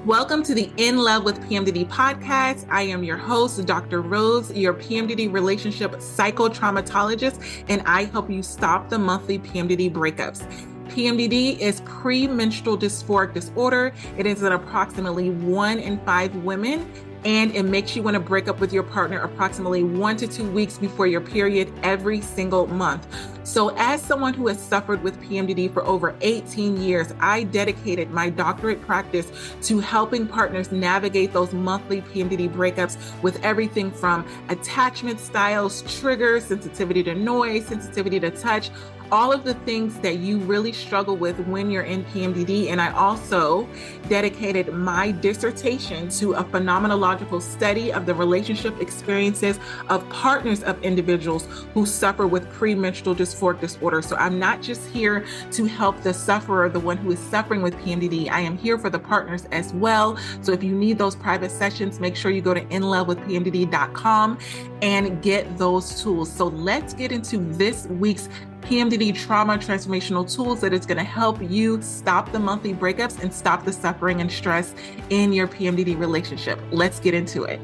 Welcome to the In Love with PMDD podcast. I am your host, Dr. Rose, your PMDD relationship psychotraumatologist, and I help you stop the monthly PMDD breakups. PMDD is premenstrual dysphoric disorder. It is in approximately 1 in 5 women, and it makes you want to break up with your partner approximately 1 to 2 weeks before your period every single month. So as someone who has suffered with PMDD for over 18 years, I dedicated my doctorate practice to helping partners navigate those monthly PMDD breakups with everything from attachment styles, triggers, sensitivity to noise, sensitivity to touch, all of the things that you really struggle with when you're in PMDD. And I also dedicated my dissertation to a phenomenological study of the relationship experiences of partners of individuals who suffer with premenstrual dysphoric disorder. So I'm not just here to help the sufferer, the one who is suffering with PMDD. I am here for the partners as well. So if you need those private sessions, make sure you go to inlovewithpmdd.com and get those tools. So let's get into this week's PMDD trauma transformational tools that is going to help you stop the monthly breakups and stop the suffering and stress in your PMDD relationship. Let's get into it.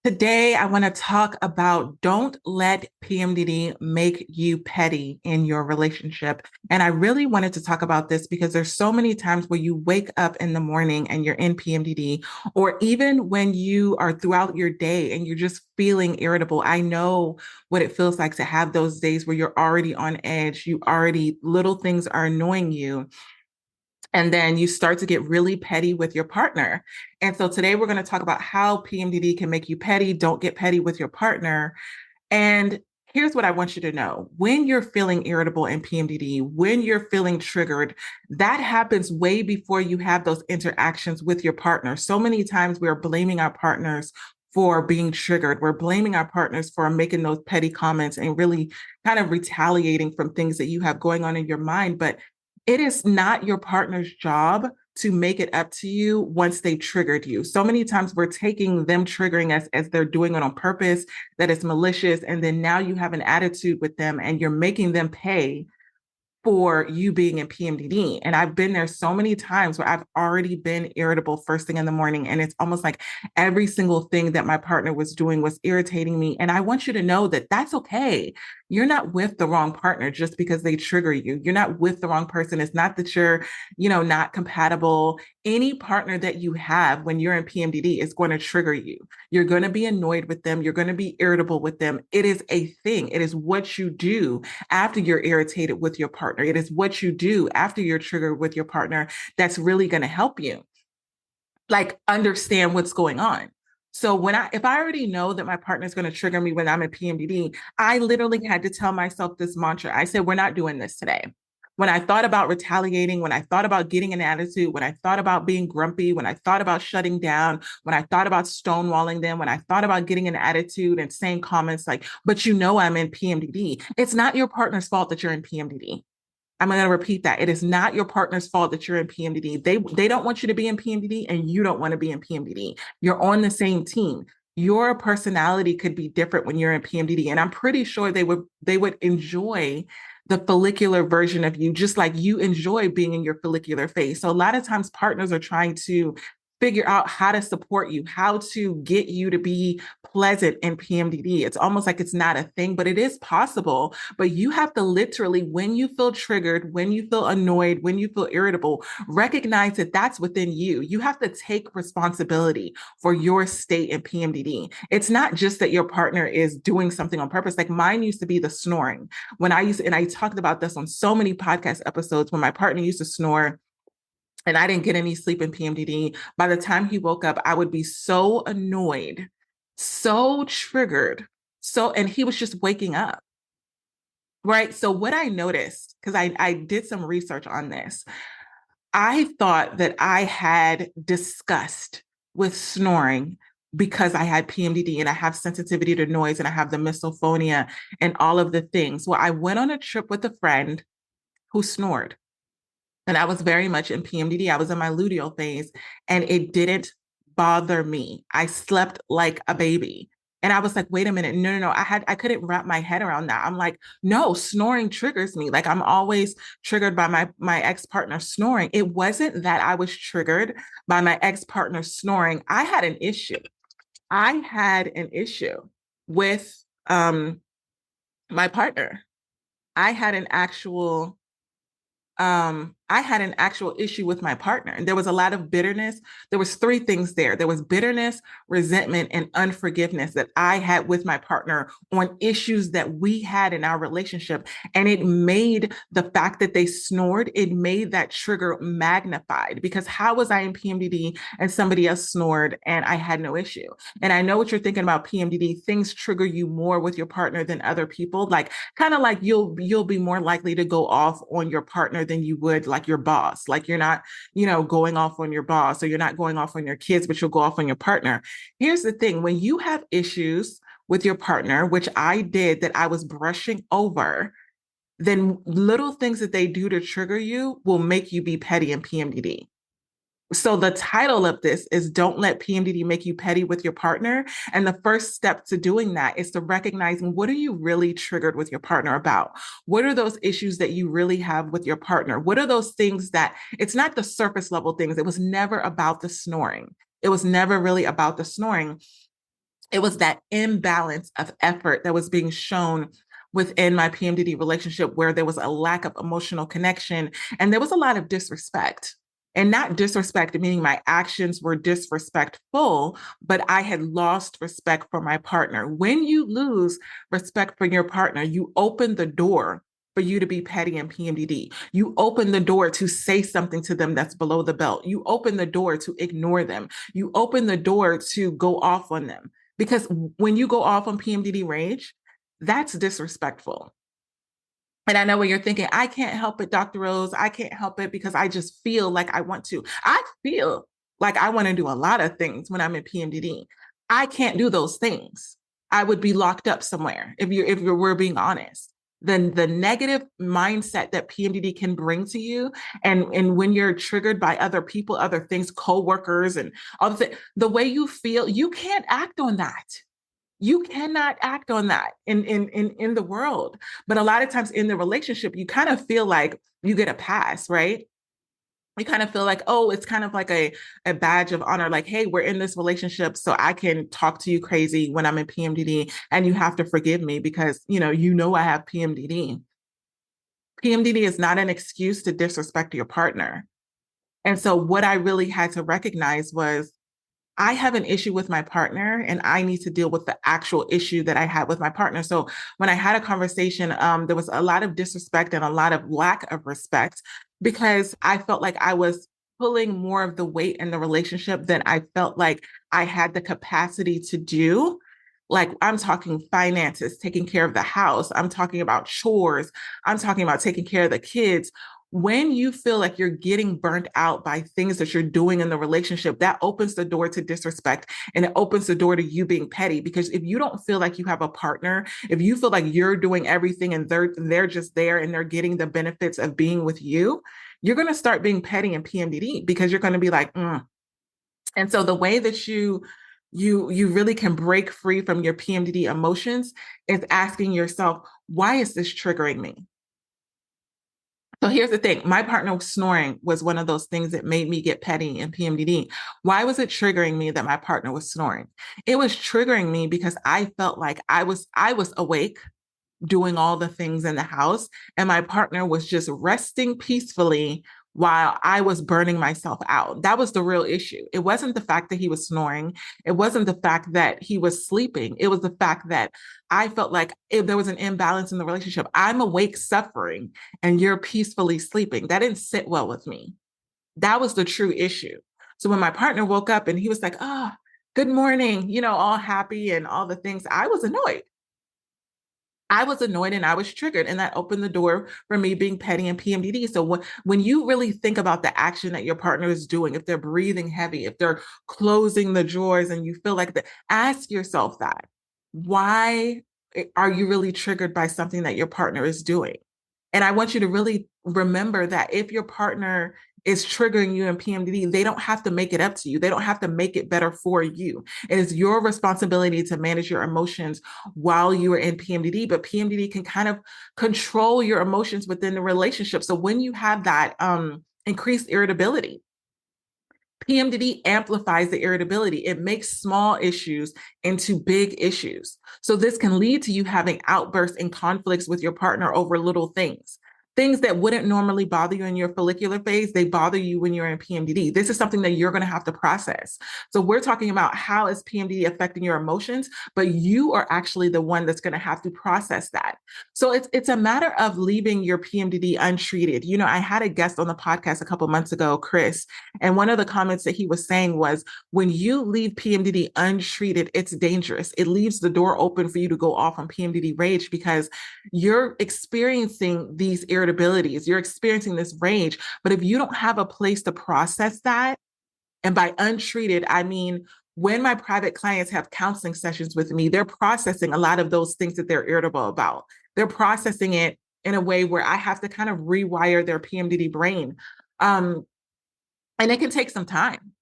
Today, I want to talk about don't let PMDD make you petty in your relationship. And I really wanted to talk about this because there's so many times where you wake up in the morning and you're in PMDD, or even when you are throughout your day and you're just feeling irritable. I know what it feels like to have those days where you're already on edge. Little things are annoying you. And then you start to get really petty with your partner. And so today we're going to talk about how PMDD can make you petty. Don't get petty with your partner. And here's what I want you to know. When you're feeling irritable in PMDD, when you're feeling triggered, that happens way before you have those interactions with your partner. So many times we're blaming our partners for being triggered. We're blaming our partners for making those petty comments and really kind of retaliating from things that you have going on in your mind. But it is not your partner's job to make it up to you once they triggered you. So many times we're taking them triggering us as they're doing it on purpose, that it's malicious. And then now you have an attitude with them and you're making them pay for you being in PMDD. And I've been there so many times where I've already been irritable first thing in the morning. And it's almost like every single thing that my partner was doing was irritating me. And I want you to know that that's okay. You're not with the wrong partner just because they trigger you. You're not with the wrong person. It's not that you're, not compatible. Any partner that you have when you're in PMDD is going to trigger you. You're going to be annoyed with them. You're going to be irritable with them. It is a thing. It is what you do after you're irritated with your partner. It is what you do after you're triggered with your partner that's really going to help you understand what's going on. So if I already know that my partner is going to trigger me when I'm in PMDD, I literally had to tell myself this mantra. I said, we're not doing this today. When I thought about retaliating, when I thought about getting an attitude, when I thought about being grumpy, when I thought about shutting down, when I thought about stonewalling them, when I thought about getting an attitude and saying comments like, but I'm in PMDD, it's not your partner's fault that you're in PMDD. I'm going to repeat that. It is not your partner's fault that you're in PMDD. They don't want you to be in PMDD and you don't want to be in PMDD. You're on the same team. Your personality could be different when you're in PMDD. And I'm pretty sure they would enjoy the follicular version of you, just like you enjoy being in your follicular phase. So a lot of times partners are trying to figure out how to support you, how to get you to be pleasant in PMDD. It's almost like it's not a thing, but it is possible. But you have to literally, when you feel triggered, when you feel annoyed, when you feel irritable, recognize that that's within you. You have to take responsibility for your state in PMDD. It's not just that your partner is doing something on purpose. Like mine used to be the snoring. And I talked about this on so many podcast episodes when my partner used to snore and I didn't get any sleep in PMDD. By the time he woke up, I would be so annoyed, so triggered. And he was just waking up. Right. So what I noticed, because I did some research on this, I thought that I had disgust with snoring because I had PMDD and I have sensitivity to noise and I have the misophonia and all of the things. Well, I went on a trip with a friend who snored. And I was very much in PMDD. I was in my luteal phase and it didn't bother me. I slept like a baby. And I was like, wait a minute, no. I couldn't wrap my head around that. I'm like, no, snoring triggers me. Like I'm always triggered by my ex-partner snoring. It wasn't that I was triggered by my ex-partner snoring. I had an issue. I had an issue with my partner. I had an actual I had an actual issue with my partner, and there was a lot of bitterness. There was three things there. There was bitterness, resentment, and unforgiveness that I had with my partner on issues that we had in our relationship. And it made the fact that they snored, it made that trigger magnified, because how was I in PMDD and somebody else snored and I had no issue? And I know what you're thinking about PMDD. Things trigger you more with your partner than other people. Like kind of like you'll be more likely to go off on your partner than you would like your boss. Like you're not, going off on your boss, or you're not going off on your kids, but you'll go off on your partner. Here's the thing: when you have issues with your partner, which I did, that I was brushing over, then little things that they do to trigger you will make you be petty and PMDD. So the title of this is Don't Let PMDD Make You Petty with Your Partner. And the first step to doing that is to recognizing, what are you really triggered with your partner about? What are those issues that you really have with your partner? What are those things that it's not the surface level things? It was never about the snoring. It was never really about the snoring. It was that imbalance of effort that was being shown within my PMDD relationship, where there was a lack of emotional connection and there was a lot of disrespect. And not disrespect meaning my actions were disrespectful, but I had lost respect for my partner. When you lose respect for your partner, you open the door for you to be petty and PMDD. You open the door to say something to them that's below the belt. You open the door to ignore them. You open the door to go off on them. Because when you go off on PMDD rage, that's disrespectful. And I know what you're thinking, I can't help it, Dr. Rose. I can't help it because I just feel like I want to. I feel like I want to do a lot of things when I'm in PMDD. I can't do those things. I would be locked up somewhere if you we're being honest. Then the negative mindset that PMDD can bring to you, and when you're triggered by other people, other things, coworkers, and all the way you feel, you can't act on that. You cannot act on that in the world. But a lot of times in the relationship, you kind of feel like you get a pass, right? You kind of feel like, oh, it's kind of like a badge of honor. Like, hey, we're in this relationship, so I can talk to you crazy when I'm in PMDD, and you have to forgive me because I have PMDD. PMDD is not an excuse to disrespect your partner. And so what I really had to recognize was, I have an issue with my partner and I need to deal with the actual issue that I had with my partner. So when I had a conversation, there was a lot of disrespect and a lot of lack of respect, because I felt like I was pulling more of the weight in the relationship than I felt like I had the capacity to do. Like I'm talking finances, taking care of the house. I'm talking about chores. I'm talking about taking care of the kids. When you feel like you're getting burnt out by things that you're doing in the relationship, that opens the door to disrespect, and it opens the door to you being petty. Because if you don't feel like you have a partner, if you feel like you're doing everything and they're just there and they're getting the benefits of being with you, you're going to start being petty and PMDD, because you're going to be like, mm. And so the way that you really can break free from your PMDD emotions is asking yourself, why is this triggering me? So here's the thing. My partner snoring was one of those things that made me get petty and PMDD. Why was it triggering me that my partner was snoring? It was triggering me because I felt like I was awake doing all the things in the house, and my partner was just resting peacefully while I was burning myself out. That was the real issue. It wasn't the fact that he was snoring. It wasn't the fact that he was sleeping. It was the fact that I felt like if there was an imbalance in the relationship, I'm awake suffering and you're peacefully sleeping. That didn't sit well with me. That was the true issue. So when my partner woke up and he was like, oh, good morning, all happy and all the things, I was annoyed. I was annoyed and I was triggered, and that opened the door for me being petty and PMDD. So when you really think about the action that your partner is doing, if they're breathing heavy, if they're closing the drawers and you feel like that, ask yourself that. Why are you really triggered by something that your partner is doing? And I want you to really remember that if your partner is triggering you in PMDD, they don't have to make it up to you. They don't have to make it better for you. It is your responsibility to manage your emotions while you are in PMDD, but PMDD can kind of control your emotions within the relationship. So when you have that increased irritability, PMDD amplifies the irritability. It makes small issues into big issues. So this can lead to you having outbursts and conflicts with your partner over little things. Things that wouldn't normally bother you in your follicular phase, they bother you when you're in PMDD. This is something that you're going to have to process. So we're talking about how is PMDD affecting your emotions, but you are actually the one that's going to have to process that. So it's a matter of leaving your PMDD untreated. You know, I had a guest on the podcast a couple months ago, Chris, and one of the comments that he was saying was, when you leave PMDD untreated, it's dangerous. It leaves the door open for you to go off on PMDD rage because you're experiencing these irritabilities, you're experiencing this rage. But if you don't have a place to process that, and by untreated, I mean, when my private clients have counseling sessions with me, they're processing a lot of those things that they're irritable about. They're processing it in a way where I have to kind of rewire their PMDD brain. And it can take some time,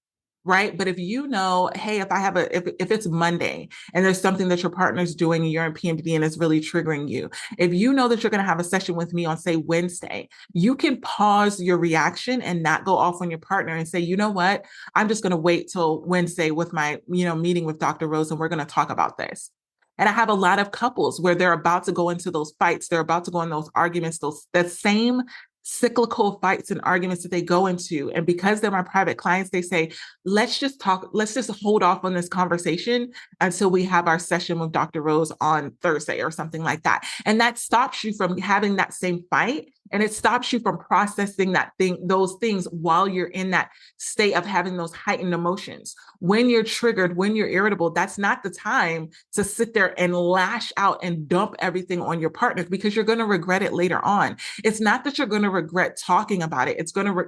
right? But if you know, hey, if it's Monday and there's something that your partner's doing and you're in PMDD and it's really triggering you, if you know that you're going to have a session with me on, say, Wednesday, you can pause your reaction and not go off on your partner and say, you know what, I'm just going to wait till Wednesday with my, meeting with Dr. Rose, and we're going to talk about this. And I have a lot of couples where they're about to go into those fights, they're about to go in those arguments, that same cyclical fights and arguments that they go into. And because they're my private clients, they say, let's just hold off on this conversation until we have our session with Dr. Rose on Thursday or something like that. And that stops you from having that same fight. And it stops you from processing those things while you're in that state of having those heightened emotions. When you're triggered, when you're irritable, that's not the time to sit there and lash out and dump everything on your partner, because you're going to regret it later on. It's not that you're going to regret talking about it.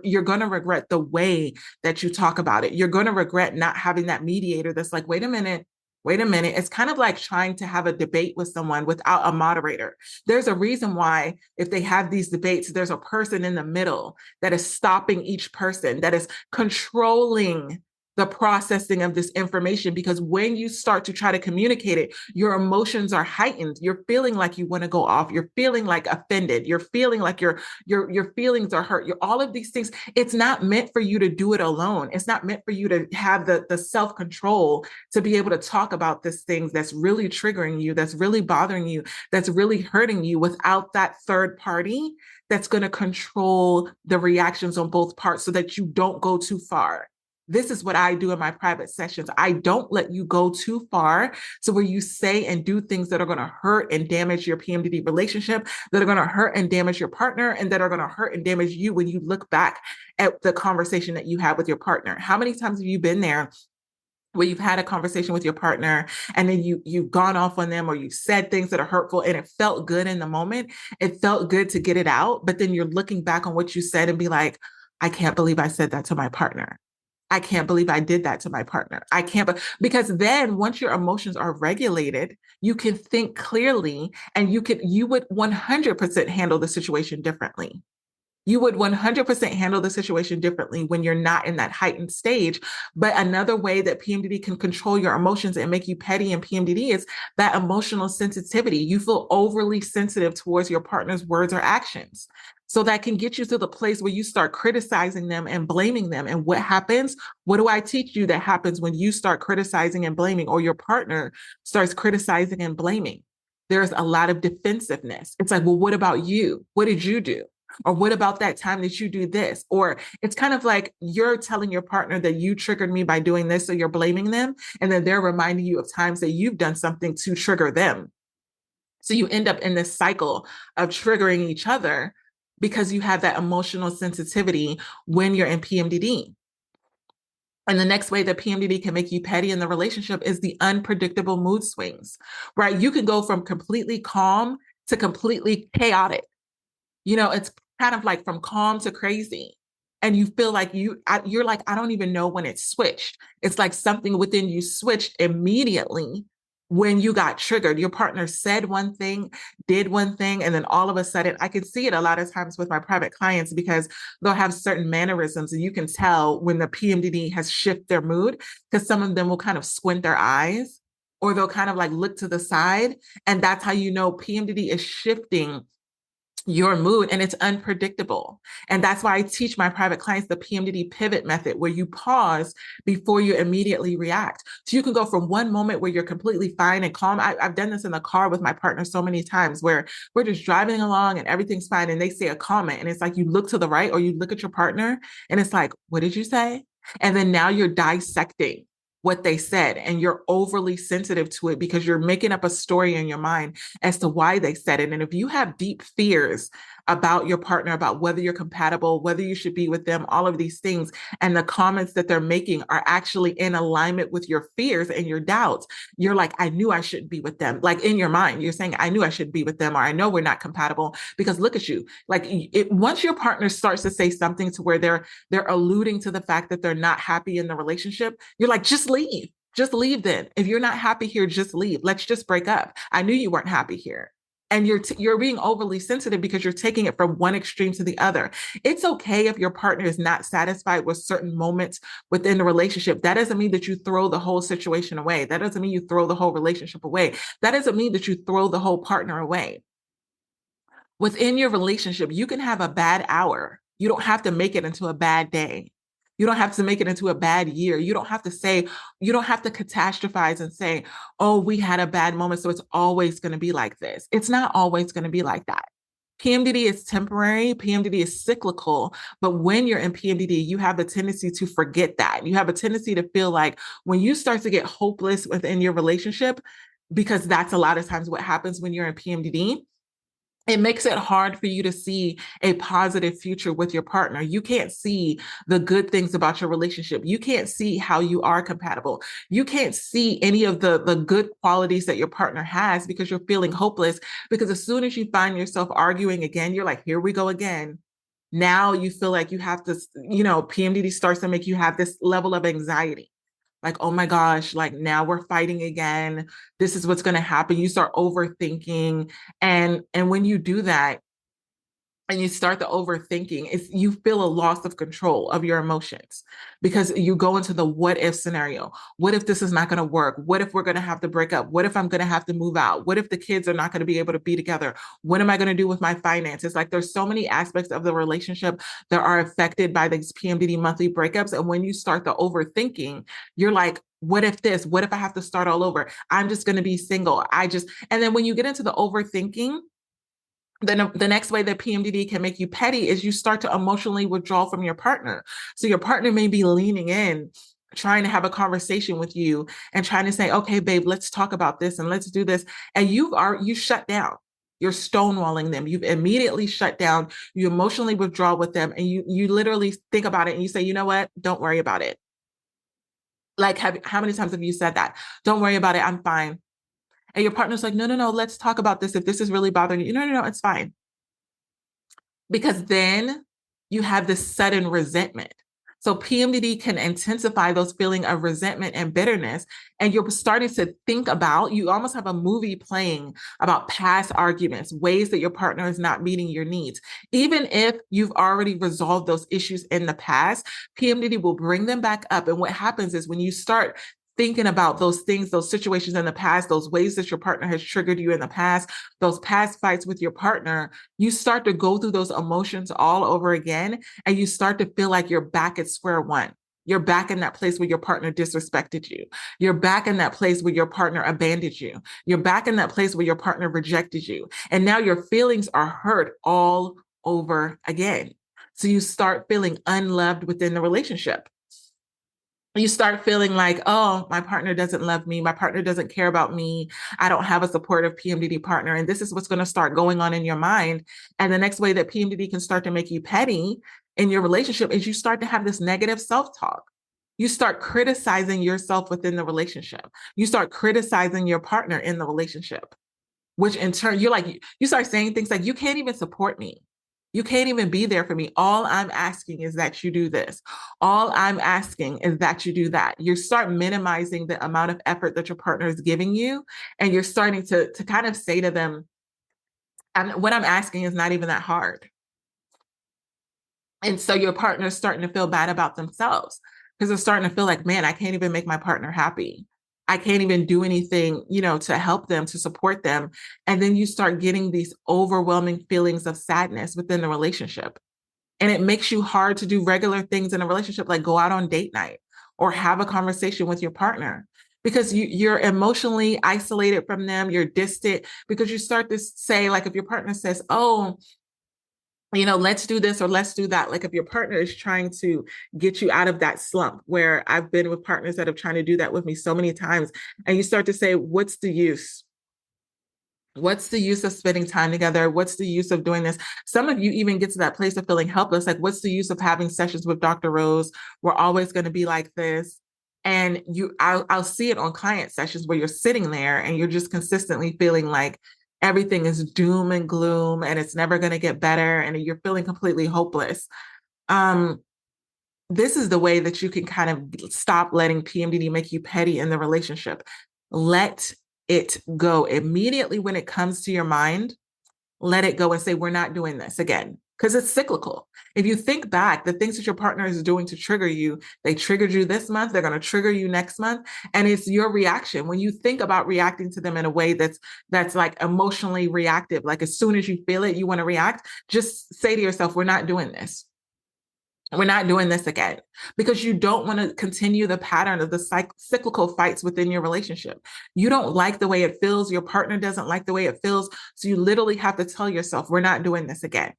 You're going to regret the way that you talk about it. You're going to regret not having that mediator that's like, wait a minute. It's kind of like trying to have a debate with someone without a moderator. There's a reason why, if they have these debates, there's a person in the middle that is stopping each person, that is controlling the processing of this information. Because when you start to try to communicate it, your emotions are heightened. You're feeling like you want to go off. You're feeling like offended. You're feeling like your feelings are hurt. All of these things. It's not meant for you to do it alone. It's not meant for you to have the self-control to be able to talk about these things that's really triggering you, that's really bothering you, that's really hurting you, without that third party that's going to control the reactions on both parts so that you don't go too far. This is what I do in my private sessions. I don't let you go too far to where you say and do things that are going to hurt and damage your PMDD relationship, that are going to hurt and damage your partner, and that are going to hurt and damage you when you look back at the conversation that you had with your partner. How many times have you been there where you've had a conversation with your partner and then you've gone off on them, or you said things that are hurtful, and it felt good in the moment? It felt good to get it out, but then you're looking back on what you said and be like, I can't believe I said that to my partner. I can't believe I did that to my partner. I can't, because then once your emotions are regulated, you can think clearly, and you would 100% handle the situation differently. You would 100% handle the situation differently when you're not in that heightened stage. But another way that PMDD can control your emotions and make you petty in PMDD is that emotional sensitivity. You feel overly sensitive towards your partner's words or actions. So that can get you to the place where you start criticizing them and blaming them. And what happens? What do I teach you that happens when you start criticizing and blaming, or your partner starts criticizing and blaming? There's a lot of defensiveness. It's like, well, what about you? What did you do? Or what about that time that you do this? Or it's kind of like you're telling your partner that you triggered me by doing this, so you're blaming them. And then they're reminding you of times that you've done something to trigger them. So you end up in this cycle of triggering each other because you have that emotional sensitivity when you're in PMDD. And the next way that PMDD can make you petty in the relationship is the unpredictable mood swings, right? You can go from completely calm to completely chaotic. It's kind of like from calm to crazy. And you feel like you're like, I don't even know when it switched. It's like something within you switched immediately when you got triggered. Your partner said one thing, did one thing, and then all of a sudden, I can see it a lot of times with my private clients because they'll have certain mannerisms, and you can tell when the PMDD has shifted their mood, because some of them will kind of squint their eyes or they'll kind of like look to the side. And that's how you know PMDD is shifting your mood, and it's unpredictable. And that's why I teach my private clients the PMDD pivot method, where you pause before you immediately react. So you can go from one moment where you're completely fine and calm. I've done this in the car with my partner so many times where we're just driving along and everything's fine. And they say a comment, and it's like you look to the right or you look at your partner and it's like, what did you say? And then now you're dissecting what they said, and you're overly sensitive to it because you're making up a story in your mind as to why they said it. And if you have deep fears about your partner, about whether you're compatible, whether you should be with them, all of these things, and the comments that they're making are actually in alignment with your fears and your doubts, you're like, I knew I shouldn't be with them. Like in your mind, you're saying, I knew I shouldn't be with them, or I know we're not compatible because look at you. Like once your partner starts to say something to where they're alluding to the fact that they're not happy in the relationship, you're like, just leave. Just leave then. If you're not happy here, just leave. Let's just break up. I knew you weren't happy here. And you're being overly sensitive because you're taking it from one extreme to the other. It's okay if your partner is not satisfied with certain moments within the relationship. That doesn't mean that you throw the whole situation away. That doesn't mean you throw the whole relationship away. That doesn't mean that you throw the whole partner away. Within your relationship, you can have a bad hour. You don't have to make it into a bad day. You don't have to make it into a bad year. You don't have to catastrophize and say, oh, we had a bad moment, so it's always going to be like this. It's not always going to be like that. PMDD is temporary. PMDD is cyclical. But when you're in PMDD, you have a tendency to forget that. You have a tendency to feel like when you start to get hopeless within your relationship, because that's a lot of times what happens when you're in PMDD, it makes it hard for you to see a positive future with your partner. You can't see the good things about your relationship. You can't see how you are compatible. You can't see any of the good qualities that your partner has because you're feeling hopeless. Because as soon as you find yourself arguing again, you're like, here we go again. Now you feel like you have to, PMDD starts to make you have this level of anxiety. Like, oh my gosh, like now we're fighting again. This is what's going to happen. You start overthinking. And when you do that, and you start the overthinking, you feel a loss of control of your emotions because you go into the what if scenario. What if this is not going to work? What if we're going to have to break up? What if I'm going to have to move out? What if the kids are not going to be able to be together? What am I going to do with my finances? Like there's so many aspects of the relationship that are affected by these PMDD monthly breakups. And when you start the overthinking, you're like, what if this? What if I have to start all over? I'm just going to be single. And then when you get into the overthinking, then the next way that PMDD can make you petty is you start to emotionally withdraw from your partner. So your partner may be leaning in, trying to have a conversation with you and trying to say, okay, babe, let's talk about this and let's do this. And you shut down. You're stonewalling them. You've immediately shut down. You emotionally withdraw with them. And you literally think about it and you say, you know what? Don't worry about it. Like, how many times have you said that? Don't worry about it. I'm fine. And your partner's like, no, no, no, let's talk about this. If this is really bothering you, no, no, no, it's fine. Because then you have this sudden resentment. So PMDD can intensify those feeling of resentment and bitterness. And you're starting to think about, you almost have a movie playing about past arguments, ways that your partner is not meeting your needs. Even if you've already resolved those issues in the past, PMDD will bring them back up. And what happens is when you start thinking about those things, those situations in the past, those ways that your partner has triggered you in the past, those past fights with your partner, you start to go through those emotions all over again. And you start to feel like you're back at square one. You're back in that place where your partner disrespected you. You're back in that place where your partner abandoned you. You're back in that place where your partner rejected you. And now your feelings are hurt all over again. So you start feeling unloved within the relationship. You start feeling like, oh, my partner doesn't love me. My partner doesn't care about me. I don't have a supportive PMDD partner. And this is what's going to start going on in your mind. And the next way that PMDD can start to make you petty in your relationship is you start to have this negative self-talk. You start criticizing yourself within the relationship. You start criticizing your partner in the relationship, which in turn, you start saying things like, you can't even support me. You can't even be there for me. All I'm asking is that you do this. All I'm asking is that you do that. You start minimizing the amount of effort that your partner is giving you. And you're starting to kind of say to them, what I'm asking is not even that hard. And so your partner's starting to feel bad about themselves because they're starting to feel like, man, I can't even make my partner happy. I can't even do anything, to help them, to support them. And then you start getting these overwhelming feelings of sadness within the relationship. And it makes you hard to do regular things in a relationship, like go out on date night or have a conversation with your partner because you're emotionally isolated from them. You're distant because you start to say, like, if your partner says, oh, let's do this or let's do that. Like if your partner is trying to get you out of that slump, where I've been with partners that have trying to do that with me so many times, and you start to say, what's the use? What's the use of spending time together? What's the use of doing this? Some of you even get to that place of feeling helpless. Like, what's the use of having sessions with Dr. Rose? We're always going to be like this. And I'll see it on client sessions where you're sitting there and you're just consistently feeling like everything is doom and gloom and it's never going to get better and you're feeling completely hopeless. This is the way that you can kind of stop letting PMDD make you petty in the relationship. Let it go immediately when it comes to your mind. Let it go and say, we're not doing this again, because it's cyclical. If you think back, the things that your partner is doing to trigger you, they triggered you this month, they're going to trigger you next month. And it's your reaction. When you think about reacting to them in a way that's like emotionally reactive, like as soon as you feel it, you want to react, just say to yourself, we're not doing this. We're not doing this again, because you don't want to continue the pattern of the cyclical fights within your relationship. You don't like the way it feels. Your partner doesn't like the way it feels. So you literally have to tell yourself, we're not doing this again.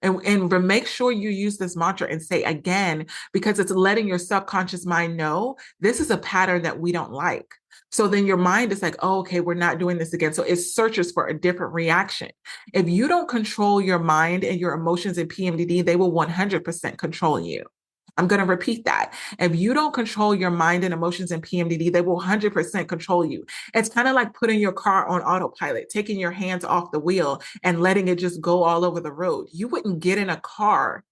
And make sure you use this mantra and say again, because it's letting your subconscious mind know this is a pattern that we don't like. So then your mind is like, oh, okay, we're not doing this again. So it searches for a different reaction. If you don't control your mind and your emotions in PMDD, they will 100% control you. I'm going to repeat that. If you don't control your mind and emotions in PMDD, they will 100% control you. It's kind of like putting your car on autopilot, taking your hands off the wheel and letting it just go all over the road. You wouldn't get in a car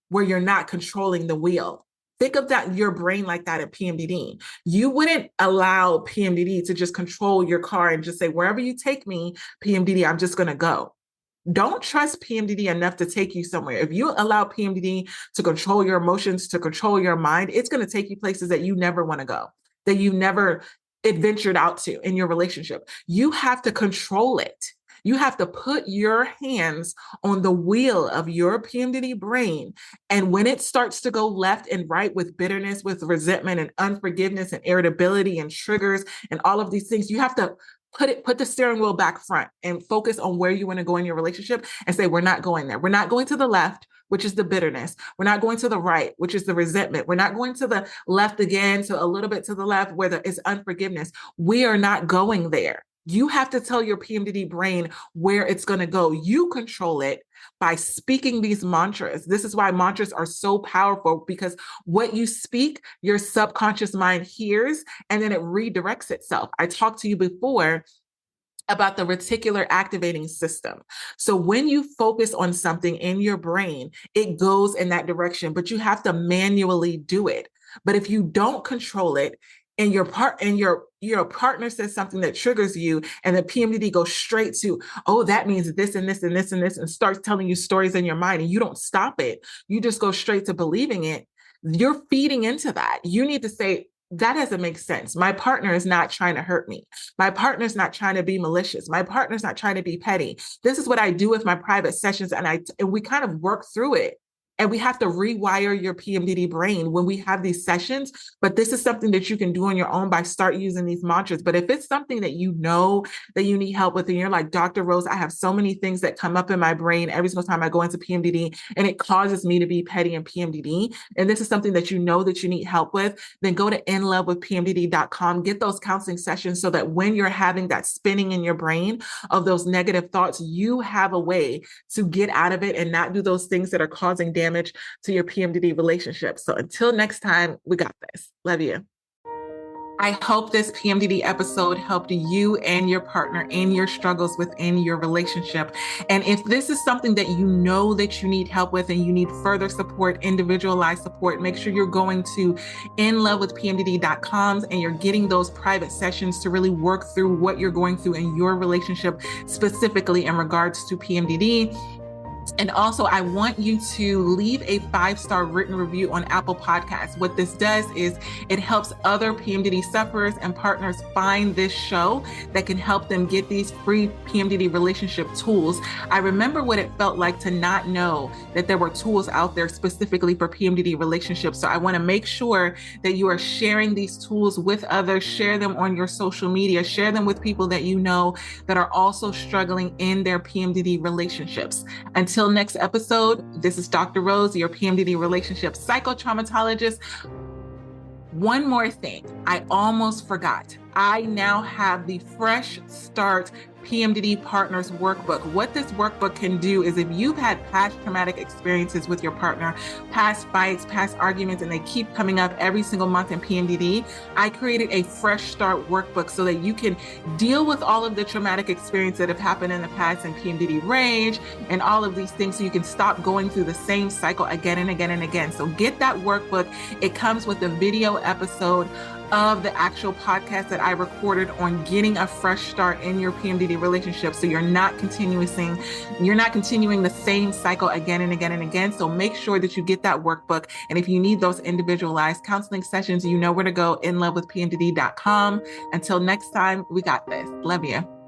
where you're not controlling the wheel. Think of that, your brain like that at PMDD. You wouldn't allow PMDD to just control your car and just say, wherever you take me, PMDD, I'm just going to go. Don't trust PMDD enough to take you somewhere. If you allow PMDD to control your emotions, to control your mind, it's going to take you places that you never want to go, that you never adventured out to in your relationship. You have to control it. You have to put your hands on the wheel of your PMDD brain. And when it starts to go left and right with bitterness, with resentment and unforgiveness and irritability and triggers and all of these things, you have to put the steering wheel back front and focus on where you want to go in your relationship and say, we're not going there. We're not going to the left, which is the bitterness. We're not going to the right, which is the resentment. We're not going to the left again, so a little bit to the left where there is unforgiveness. We are not going there. You have to tell your PMDD brain where it's going to go. You control it by speaking these mantras. This is why mantras are so powerful, because what you speak, your subconscious mind hears, and then it redirects itself. I talked to you before about the reticular activating system. So when you focus on something in your brain, it goes in that direction, but you have to manually do it. But if you don't control it, and your partner says something that triggers you, and the PMDD goes straight to, oh, that means this and this and this and this, and starts telling you stories in your mind, and you don't stop it. You just go straight to believing it. You're feeding into that. You need to say, that doesn't make sense. My partner is not trying to hurt me. My partner's not trying to be malicious. My partner's not trying to be petty. This is what I do with my private sessions, and we kind of work through it. And we have to rewire your PMDD brain when we have these sessions. But this is something that you can do on your own by start using these mantras. But if it's something that you know that you need help with, and you're like, Dr. Rose, I have so many things that come up in my brain every single time I go into PMDD, and it causes me to be petty in PMDD, and this is something that you know that you need help with, then go to inlovewithpmdd.com, get those counseling sessions, so that when you're having that spinning in your brain of those negative thoughts, you have a way to get out of it and not do those things that are causing damage to your PMDD relationship. So until next time, we got this. Love you. I hope this PMDD episode helped you and your partner in your struggles within your relationship. And if this is something that you know that you need help with and you need further support, individualized support, make sure you're going to inlovewithpmdd.com and you're getting those private sessions to really work through what you're going through in your relationship, specifically in regards to PMDD. And also, I want you to leave a 5-star written review on Apple Podcasts. What this does is it helps other PMDD sufferers and partners find this show that can help them get these free PMDD relationship tools. I remember what it felt like to not know that there were tools out there specifically for PMDD relationships. So I want to make sure that you are sharing these tools with others, share them on your social media, share them with people that you know that are also struggling in their PMDD relationships. Until next episode, this is Dr. Rose, your PMDD relationship psychotraumatologist. One more thing, I almost forgot. I now have the Fresh Start PMDD Partners Workbook. What this workbook can do is if you've had past traumatic experiences with your partner, past fights, past arguments, and they keep coming up every single month in PMDD, I created a Fresh Start Workbook so that you can deal with all of the traumatic experiences that have happened in the past in PMDD rage and all of these things so you can stop going through the same cycle again and again and again. So get that workbook. It comes with a video episode of the actual podcast that I recorded on getting a fresh start in your PMDD relationship. So you're not continuing the same cycle again and again and again. So make sure that you get that workbook. And if you need those individualized counseling sessions, you know where to go, inlovewithpmdd.com. Until next time, we got this. Love you.